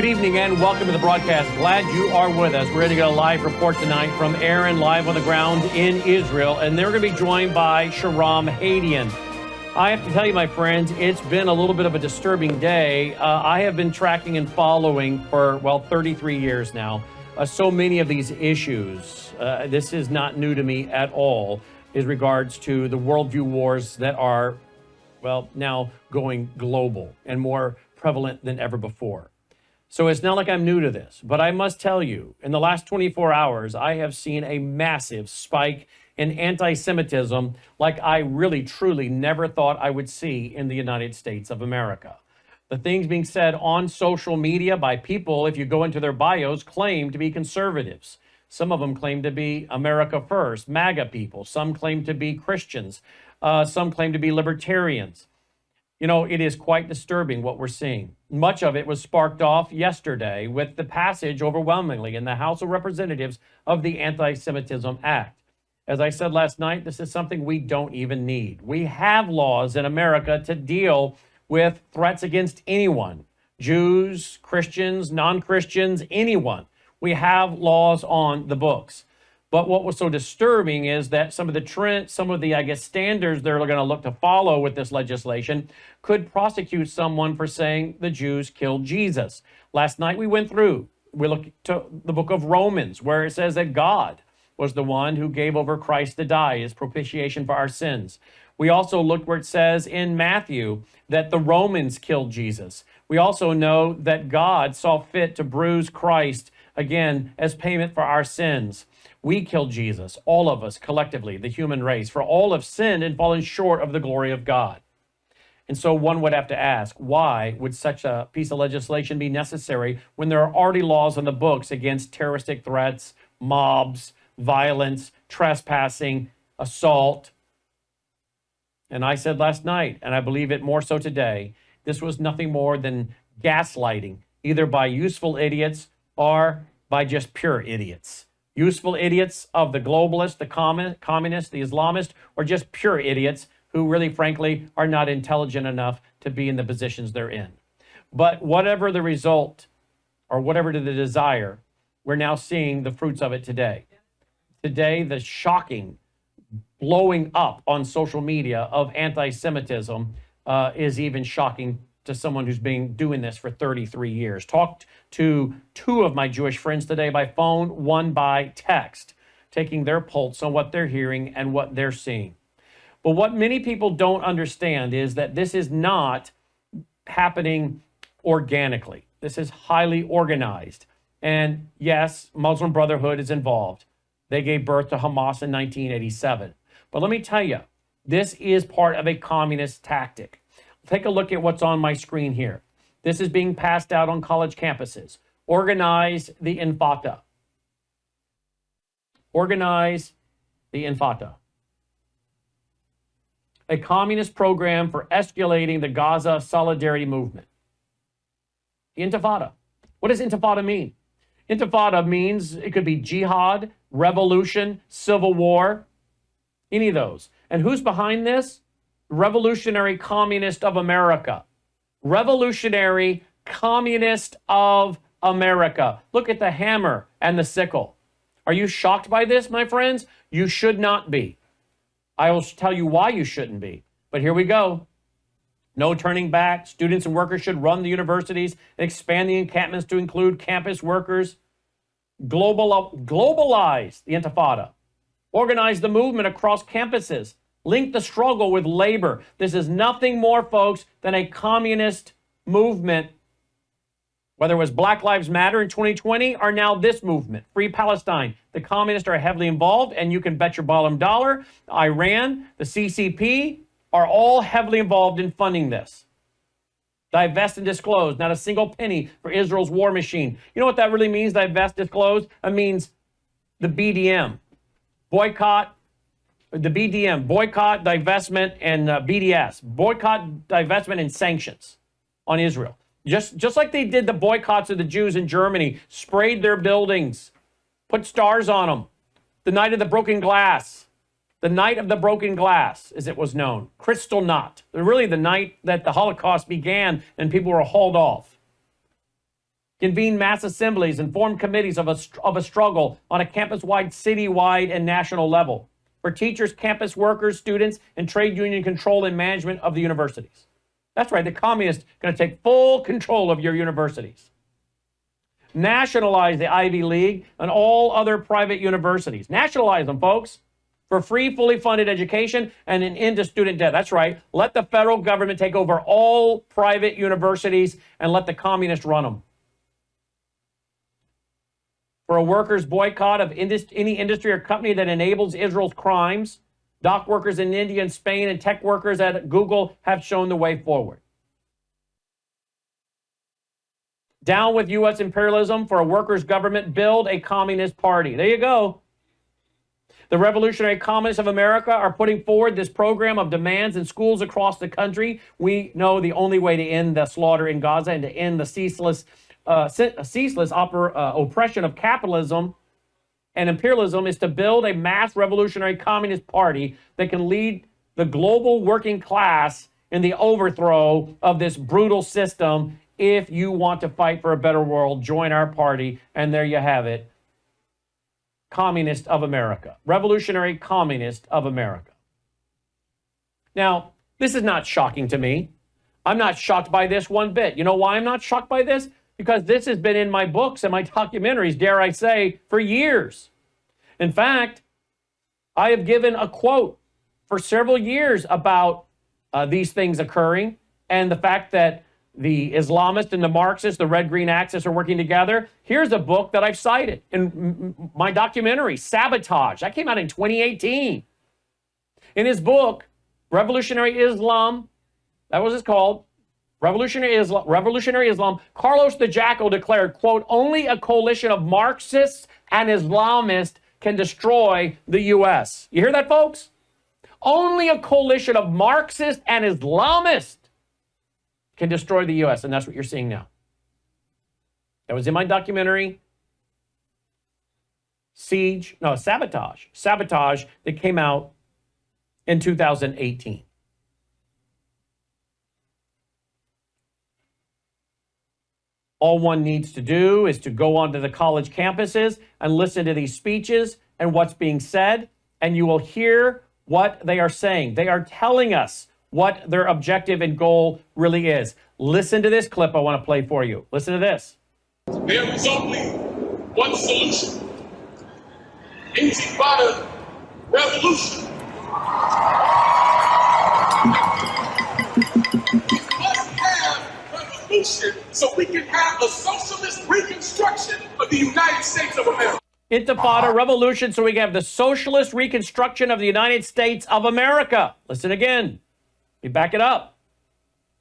evening and welcome to the broadcast. Glad you are with us. We're going to get a live report tonight from Aaron live on the ground in Israel, and they're going to be joined by Shahram Hadian. I have to tell you, my friends, it's been a little bit of a disturbing day. I have been tracking and following for, 33 years now, so many of these issues. This is not new to me at all as regards to the worldview wars that are, now going global and more prevalent than ever before. So it's not like I'm new to this, but I must tell you, in the last 24 hours, I have seen a massive spike in anti-Semitism like I really, truly never thought I would see in the United States of America. The things being said on social media by people, if you go into their bios, claim to be conservatives. Some of them claim to be America First, MAGA people. Some claim to be Christians. Some claim to be libertarians. You know, it is quite disturbing what we're seeing. Much of it was sparked off yesterday with the passage overwhelmingly in the House of Representatives of the Anti-Semitism Act. As I said last night, this is something we don't even need. We have laws in America to deal with threats against anyone, Jews, Christians, non-Christians, anyone. We have laws on the books. But what was so disturbing is that some of the trends, standards they're going to look to follow with this legislation could prosecute someone for saying the Jews killed Jesus. Last night we looked to the book of Romans, where it says that God was the one who gave over Christ to die as propitiation for our sins. We also looked where it says in Matthew that the Romans killed Jesus. We also know that God saw fit to bruise Christ again as payment for our sins. We killed Jesus, all of us collectively, the human race, for all have sinned and fallen short of the glory of God. And so one would have to ask, why would such a piece of legislation be necessary when there are already laws on the books against terroristic threats, mobs, violence, trespassing, assault? And I said last night, and I believe it more so today, this was nothing more than gaslighting, either by useful idiots or by just pure idiots. Useful idiots of the globalists, the communists, the Islamists, or just pure idiots who really, frankly, are not intelligent enough to be in the positions they're in. But whatever the result or whatever the desire, we're now seeing the fruits of it today. Today, the shocking blowing up on social media of anti-Semitism is even shocking to someone who's been doing this for 33 years. Talked to two of my Jewish friends today by phone, one by text, taking their pulse on what they're hearing and what they're seeing. But what many people don't understand is that this is not happening organically. This is highly organized. And yes, Muslim Brotherhood is involved. They gave birth to Hamas in 1987. But let me tell you, this is part of a communist tactic. Take a look at what's on my screen here. This is being passed out on college campuses. Organize the Intifada. Organize the Intifada. A communist program for escalating the Gaza solidarity movement. The Intifada. What does Intifada mean? Intifada means it could be jihad, revolution, civil war, any of those. And who's behind this? Revolutionary Communist of America. Revolutionary Communist of America. Look at the hammer and the sickle. Are you shocked by this, my friends? You should not be. I will tell you why you shouldn't be. But here we go. No turning back. Students and workers should run the universities and expand the encampments to include campus workers. Globalize the Intifada. Organize the movement across campuses. Link the struggle with labor. This is nothing more, folks, than a communist movement, whether it was Black Lives Matter in 2020 or now this movement, Free Palestine. The communists are heavily involved, and you can bet your bottom dollar, Iran, the CCP are all heavily involved in funding this. Divest and disclose, not a single penny for Israel's war machine. You know what that really means, divest, disclose? It means the BDM, boycott, the BDM, boycott, divestment, and BDS, boycott, divestment, and sanctions on Israel. Just like they did the boycotts of the Jews in Germany, sprayed their buildings, put stars on them. The night of the broken glass. The night of the broken glass, as it was known. Kristallnacht. Really the night that the Holocaust began and people were hauled off. convene mass assemblies and form committees of a struggle on a campus-wide, citywide, and national level for teachers, campus workers, students, and trade union control and management of the universities. That's right, the communists are going to take full control of your universities. Nationalize the Ivy League and all other private universities. Nationalize them, folks, for free, fully funded education and an end to student debt. That's right. Let the federal government take over all private universities and let the communists run them. For a workers' boycott of any industry or company that enables Israel's crimes, dock workers in India and Spain and tech workers at Google have shown the way forward. Down with U.S. imperialism. For a workers' government, build a communist party. There you go. The Revolutionary Communists of America are putting forward this program of demands in schools across the country. We know the only way to end the slaughter in Gaza and to end the ceaseless oppression of capitalism and imperialism is to build a mass revolutionary communist party that can lead the global working class in the overthrow of this brutal system. If you want to fight for a better world, join our party. And there you have it. Communist of America. Revolutionary Communist of America. Now, this is not shocking to me. I'm not shocked by this one bit. You know why I'm not shocked by this? Because this has been in my books and my documentaries, dare I say, for years. In fact, I have given a quote for several years about these things occurring and the fact that the Islamists and the Marxists, the red-green axis, are working together. Here's a book that I've cited in my documentary, Sabotage. That came out in 2018. In his book, Revolutionary Islam, that was it's called, Revolutionary Islam, Carlos the Jackal declared, quote, only a coalition of Marxists and Islamists can destroy the U.S. You hear that, folks? Only a coalition of Marxists and Islamists can destroy the U.S., and that's what you're seeing now. That was in my documentary, Sabotage, that came out in 2018. All one needs to do is to go onto the college campuses and listen to these speeches and what's being said, and you will hear what they are saying. They are telling us what their objective and goal really is. Listen to this clip I want to play for you. Listen to this. There is only one solution. Intifada revolution. We must have revolution so we can have a socialist reconstruction of the United States of America. Intifada revolution so we can have the socialist reconstruction of the United States of America. Listen again. We back it up.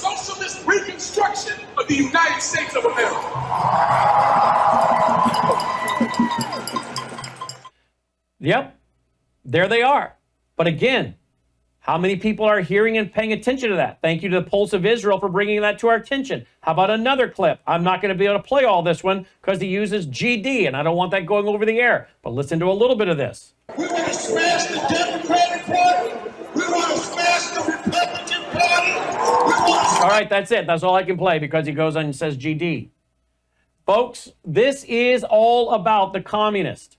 Socialist reconstruction of the United States of America. Yep, there they are. But again, how many people are hearing and paying attention to that? Thank you to the Pulse of Israel for bringing that to our attention. How about another clip? I'm not going to be able to play all this one because he uses GD, and I don't want that going over the air. But listen to a little bit of this. We want to smash the Democratic Party. We want to smash the Republican Party. All right, that's it. That's all I can play because he goes on and says GD. Folks, this is all about the communist,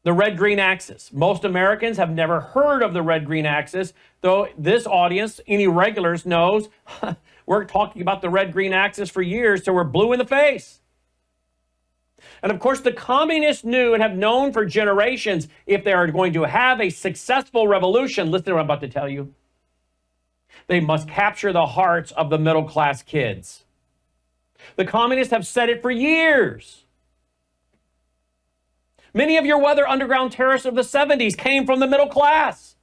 the red-green axis. Most Americans have never heard of the red-green axis, though this audience, any regulars, knows we're talking about the red-green axis for years, so we're blue in the face. And of course, the communists knew and have known for generations if they are going to have a successful revolution, listen to what I'm about to tell you, they must capture the hearts of the middle-class kids. The communists have said it for years. Many of your weather underground terrorists of the 70s came from the middle class.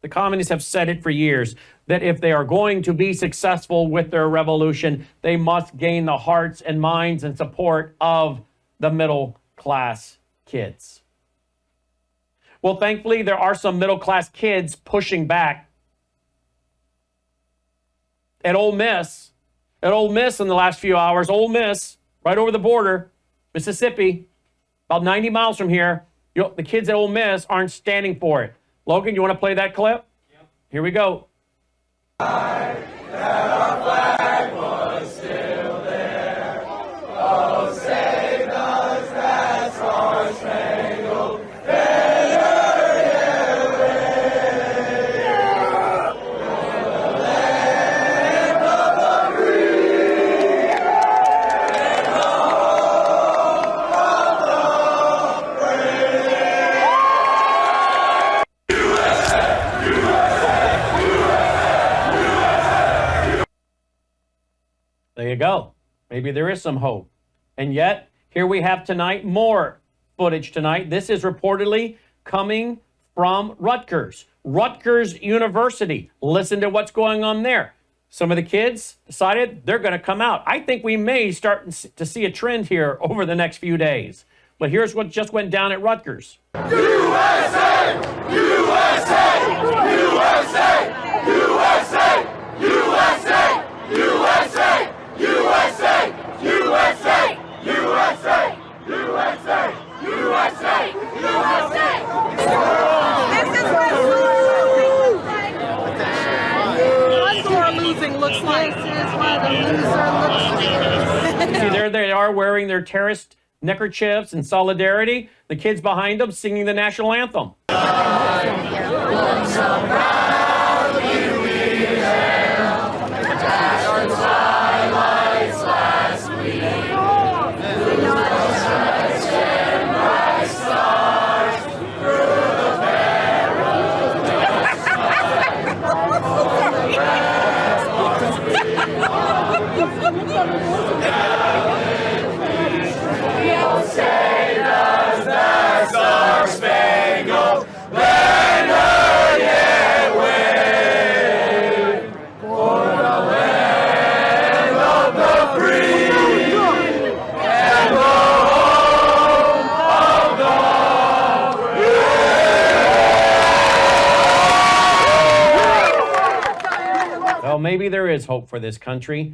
The communists have said it for years that if they are going to be successful with their revolution, they must gain the hearts and minds and support of the middle class kids. Well, thankfully, there are some middle class kids pushing back. At Ole Miss in the last few hours, Ole Miss, right over the border, Mississippi, about 90 miles from here, the kids at Ole Miss aren't standing for it. Logan, you want to play that clip? Yep. Here we go. That our flag was still there. go. Maybe there is some hope. And yet, here we have tonight more footage tonight. This is reportedly coming from Rutgers University. Listen to what's going on there. Some of the kids decided they're going to come out. I think we may start to see a trend here over the next few days. But here's what just went down at Rutgers. USA! USA! USA! USA! USA! USA! USA! USA! USA! USA! USA! USA! Losing looks like. This is what a loser looks like. See, there they are wearing their terrorist neckerchiefs in solidarity. The kids behind them singing the national anthem. Maybe there is hope for this country,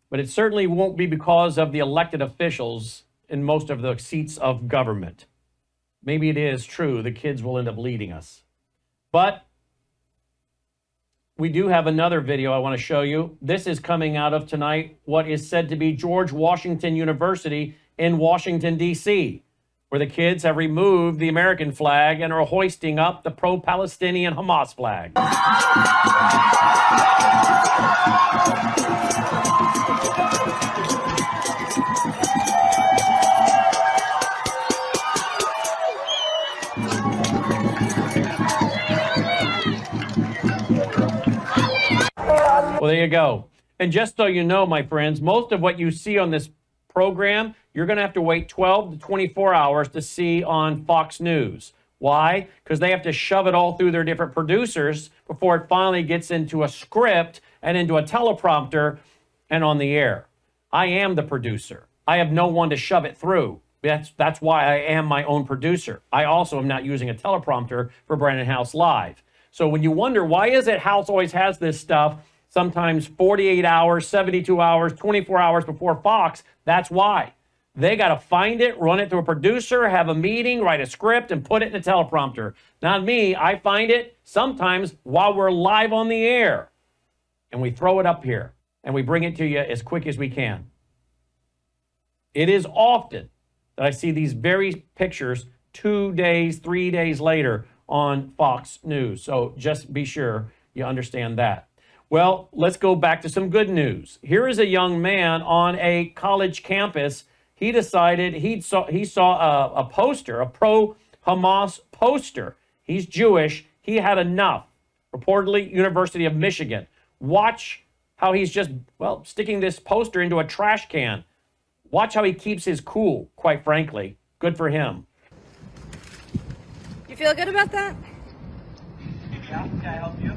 but it certainly won't be because of the elected officials in most of the seats of government. Maybe it is true the kids will end up leading us. But we do have another video I want to show you. This is coming out of tonight, what is said to be George Washington University in Washington, D.C., where the kids have removed the American flag and are hoisting up the pro-Palestinian Hamas flag. Well, there you go. And just so you know, my friends, most of what you see on this program, you're going to have to wait 12 to 24 hours to see on Fox News. Why? Because they have to shove it all through their different producers before it finally gets into a script and into a teleprompter and on the air. I am the producer. I have no one to shove it through. That's why I am my own producer. I also am not using a teleprompter for Brannon Howse Live. So when you wonder, why is it Howse always has this stuff sometimes 48 hours, 72 hours, 24 hours before Fox? That's why. They got to find it, run it through a producer, have a meeting, write a script, and put it in a teleprompter. Not me. I find it sometimes while we're live on the air. And we throw it up here, and we bring it to you as quick as we can. It is often that I see these very pictures 2 days, 3 days later on Fox News. So just be sure you understand that. Well, let's go back to some good news. Here is a young man on a college campus. He decided he saw a poster, a pro-Hamas poster. He's Jewish. He had enough. Reportedly, University of Michigan. Watch how he's just, well, sticking this poster into a trash can. Watch how he keeps his cool, quite frankly. Good for him. You feel good about that? Yeah, can I help you?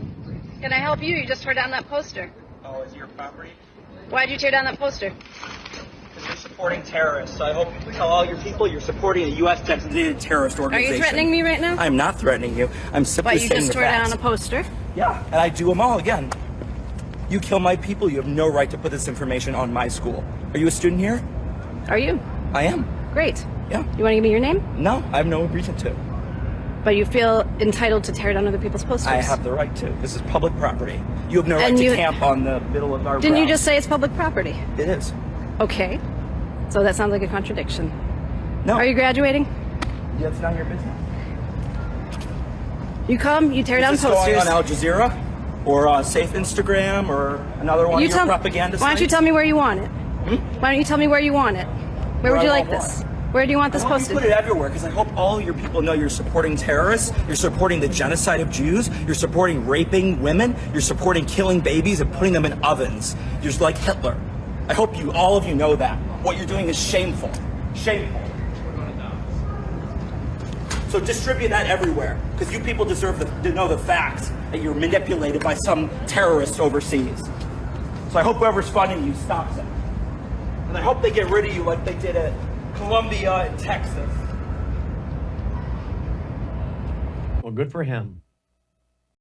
Can I help you? You just tore down that poster. Oh, is it your property? Why'd you tear down that poster? Because you're supporting terrorists. So I hope you tell all your people you're supporting a U.S. designated terrorist Are organization. you threatening me right now? I'm not threatening you. I'm simply But you saying just the tore facts. down a poster. Yeah, and I do them all again. You kill my people, you have no right to put this information on my school. Are you a student here? Are you? I am. Great. Yeah. You want to give me your name? No, I have no reason to. But you feel entitled to tear down other people's posters. I have the right to. This is public property. You have no right And to you- camp on the middle of our Didn't you grounds. just say it's public property? It is. Okay. So that sounds like a contradiction. No. Are you graduating? Yeah, it's none of your business. You come, you tear down Is this posters. going on Al Jazeera? Or Safe Instagram? Or another one of your propaganda Why don't you sites? tell me where you want it? Why don't you tell me where you want it? Where would I you like want this? Where do you want this I hope posted? you put it everywhere, because I hope all your people know you're supporting terrorists, you're supporting the genocide of Jews, you're supporting raping women, you're supporting killing babies and putting them in ovens. You're just like Hitler. I hope all of you know that. What you're doing is shameful. Shameful. So distribute that everywhere, because you people deserve to know the facts, that you're manipulated by some terrorists overseas. So I hope whoever's funding you stops it. And I hope they get rid of you like they did at Columbia and Texas. Well, good for him.